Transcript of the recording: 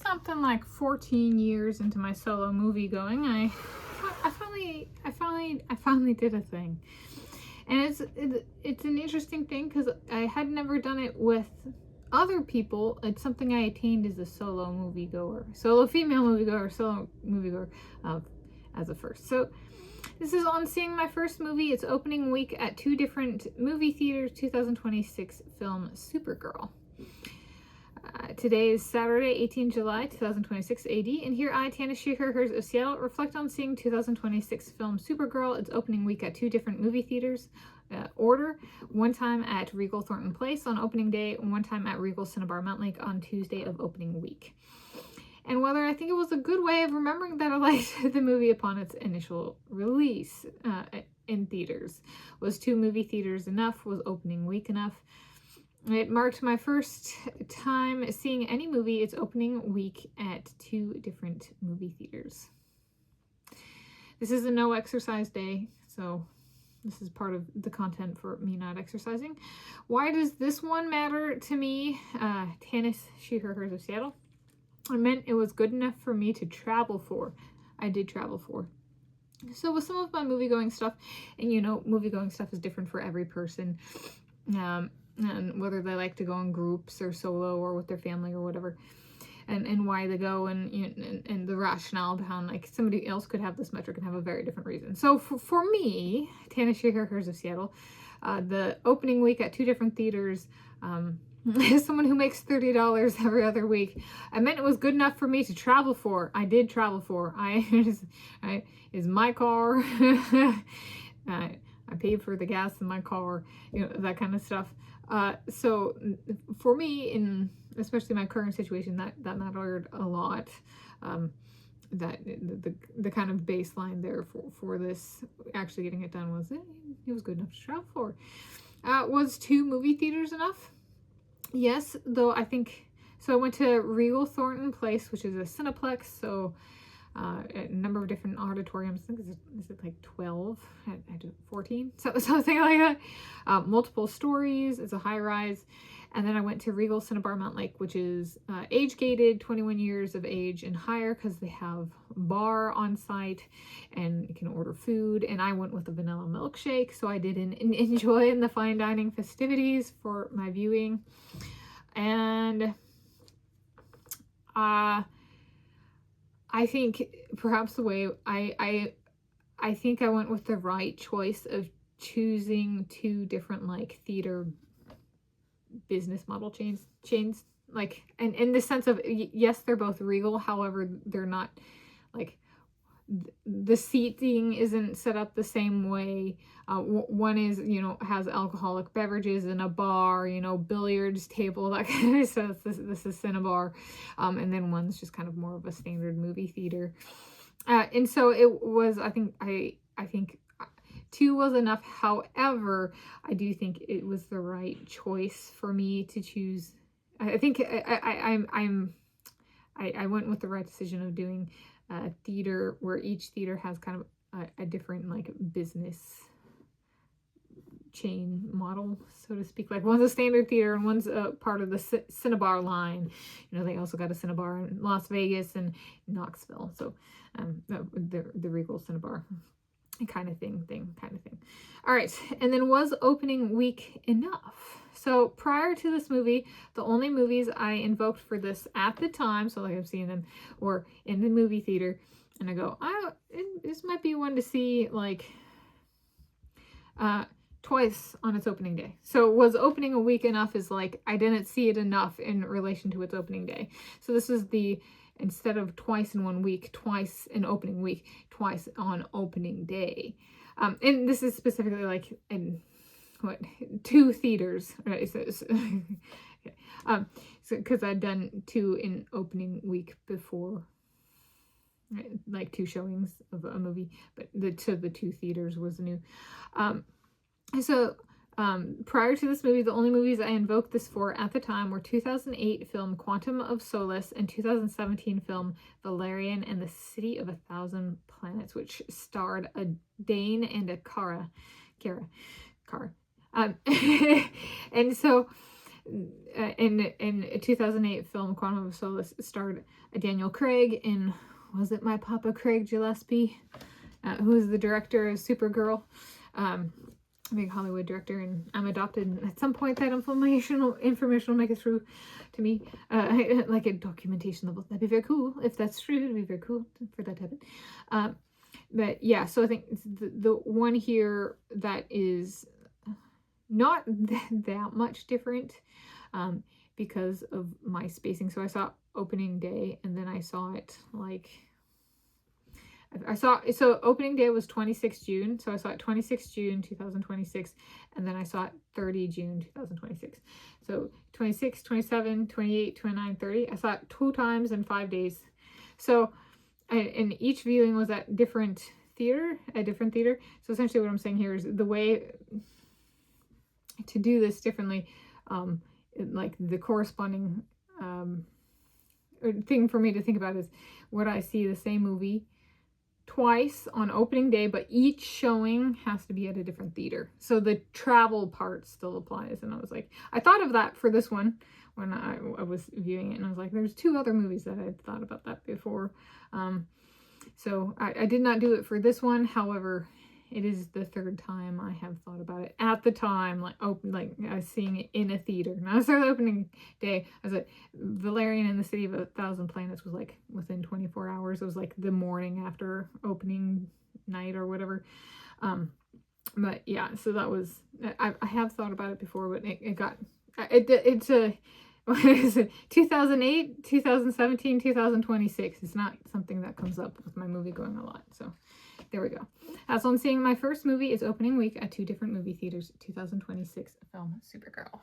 something like 14 years into my solo movie going, I finally did a thing. And it's an interesting thing because I had never done it with other people. It's something I attained as a solo moviegoer, solo female moviegoer, solo moviegoer as a first. So this is on seeing my first movie. It's opening week at 2 different movie theaters, 2026 film Supergirl. Today is Saturday, 18 July 2026 AD, and here I, Tanis Sheeher of Seattle, reflect on seeing 2026 film Supergirl. It's opening week at 2 different movie theaters. Order, one time at Regal Thornton Place on opening day, one time at Regal Cinebarre Mountlake on Tuesday of opening week. And whether I think it was a good way of remembering that I liked the movie upon its initial release in theaters. Was 2 movie theaters enough? Was opening week enough? It marked my first time seeing any movie its opening week at 2 different movie theaters. This is a no exercise day, so this is part of the content for me not exercising. Why does this one matter to me? Tanis Sheeher of Seattle. It meant it was good enough for me to travel for. I did travel for. So with some of my movie-going stuff, and you know, movie-going stuff is different for every person. And whether they like to go in groups or solo or with their family or whatever, and why they go, and the rationale behind, like, somebody else could have this metric and have a very different reason. So for me, Tanis Sheeher of Seattle, the opening week at 2 different theaters, as someone who makes $30 every other week, I meant it was good enough for me to travel for. I did travel for. Is my car. I paid for the gas in my car, you know, that kind of stuff. So for me, in especially my current situation, that mattered a lot. That the kind of baseline there for this actually getting it done was it was good enough to travel for. Was 2 movie theaters enough? Yes, though I think so. I went to Regal Thornton Place, which is a Cineplex, so a number of different auditoriums. I think is it like 12? I do 14, something like that. Multiple stories. It's a high rise. And then I went to Regal Cinebarre Mountlake, which is age gated, 21 years of age and higher, because they have bar on site and you can order food. And I went with a vanilla milkshake, so I did enjoy in the fine dining festivities for my viewing. And I think perhaps the way I think I went with the right choice of choosing 2 different, like, theater business model chains, like, and in the sense of, yes, they're both Regal, however they're not, like, the seating isn't set up the same way. One is, you know, has alcoholic beverages and a bar, you know, billiards table, that kind of stuff. This is Cinebarre. And then one's just kind of more of a standard movie theater. And so it was, I think 2 was enough. However, I do think it was the right choice for me to choose. I think I went with the right decision of doing a theater where each theater has kind of a different, like, business chain model, so to speak. Like, one's a standard theater and one's a part of the Cinebarre line. You know, they also got a Cinebarre in Las Vegas and Knoxville. So the Regal Cinebarre kind of thing. All right, and then was opening week enough? So prior to this movie, the only movies I invoked for this at the time, so like I've seen them, were in the movie theater, and I go, this might be one to see, like, twice on its opening day. So was opening a week enough is, like, I didn't see it enough in relation to its opening day. So this is instead of twice in 1 week, twice in opening week, twice on opening day. And this is specifically, like, in 2 theaters, right? So because I'd done 2 in opening week before, right? Like 2 showings of a movie, but the 2 theaters was new. Prior to this movie, the only movies I invoked this for at the time were 2008 film Quantum of Solace and 2017 film Valerian and the City of a Thousand Planets, which starred a Dane and a Kara. And so in a 2008 film, Quantum of Solace, starred Daniel Craig in, was it My Papa Craig Gillespie, who is the director of Supergirl, big Hollywood director, and I'm adopted. And at some point, that information will make it through to me, like a documentation level. That'd be very cool. If that's true, it'd be very cool for that to happen. But yeah, so I think it's the one here that is not that much different, because of my spacing. So I saw opening day, and then I saw it like, so opening day was 26 June. So I saw it 26 June 2026, and then I saw it 30 June 2026. So 26, 27, 28, 29, 30. I saw it 2 times in 5 days. So, and each viewing was at a different theater. So essentially what I'm saying here is the way to do this differently, like the corresponding thing for me to think about is, would I see the same movie twice on opening day, but each showing has to be at a different theater, so the travel part still applies. And I was like, I thought of that for this one when I was viewing it, and I was like, there's 2 other movies that I'd thought about that before. So I did not do it for this one. However, it is the 3rd time I have thought about it. At the time, like I was seeing it in a theater. And I started opening day. I was like, Valerian and the City of a Thousand Planets was like within 24 hours. It was like the morning after opening night or whatever. But yeah, so that was, I have thought about it before, but it's a, what is it, 2008, 2017, 2026. It's not something that comes up with my movie going a lot. So there we go. So I'm seeing my first movie is opening week at 2 different movie theaters, 2026 film Supergirl.